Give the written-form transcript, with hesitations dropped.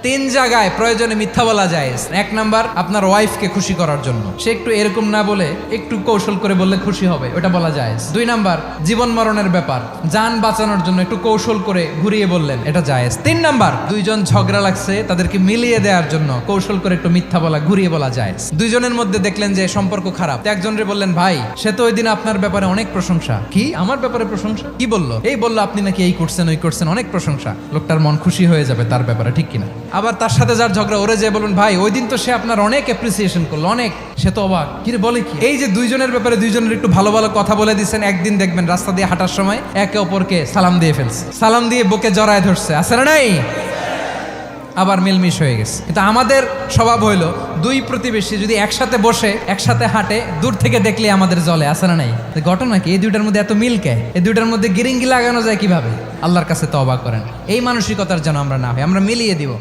তিন জায়গায় প্রয়োজনে মিথ্যা বলা যায়। এক নাম্বার, আপনার ওয়াইফকে খুশি করার জন্য, সে একটু এরকম না বলে একটু কৌশল করে বললে খুশি হবে, ওটা বলা যায়। দুই নাম্বার, জীবন মরণের ব্যাপার, যান বাঁচানোর জন্য একটু কৌশল করে ঘুরিয়ে বললেন, এটা জায়েজ। তিন নাম্বার, দুইজন ঝগড়া লাগছে তাদেরকে মিলিয়ে দেওয়ার জন্য কৌশল করে একটু মিথ্যা বলা, ঘুরিয়ে বলা যায়। দুইজনের মধ্যে দেখলেন যে সম্পর্ক খারাপ, একজনরে বললেন, ভাই সে তো ওই দিন আপনার ব্যাপারে অনেক প্রশংসা। কি আমার ব্যাপারে প্রশংসা? কি বললো? এই বললো আপনি নাকি এই করছেন ওই করছেন, অনেক প্রশংসা। লোকটার মন খুশি হয়ে যাবে তার ব্যাপারে, ঠিক কিনা? আবার তার সাথে যার ঝগড়া, ওরে যে বলুন, ভাই ওই দিন তো সে আপনার অনেক অ্যাপ্রিসিয়েশন করলো, অনেক, সে তো অবাক, কি রে বলে কি? এই যে দুইজনের ব্যাপারে দুইজনের একটু ভালো ভালো কথা বলে দিচ্ছেন, একদিন দেখবেন রাস্তা দিয়ে হাঁটার সময় একে অপরকে সালাম দিয়ে ফেলছে, সালাম দিয়ে বুকে জড়ায় ধরছে, আছে না নাই? আবার মিলমিশ হয়ে গেছে। কিন্তু আমাদের স্বভাব হইলো, দুই প্রতিবেশী যদি একসাথে বসে একসাথে হাঁটে, দূর থেকে দেখলে আমাদের জলে, আছে না নাই? ঘটনা কি? এই দুইটার মধ্যে এত মিল কে? এই দুইটার মধ্যে গিরিঙ্গি লাগানো যায় কিভাবে? আল্লাহর কাছে তওবা করেন, এই মানসিকতার যেন আমরা না হয়, আমরা মিলিয়ে দিব।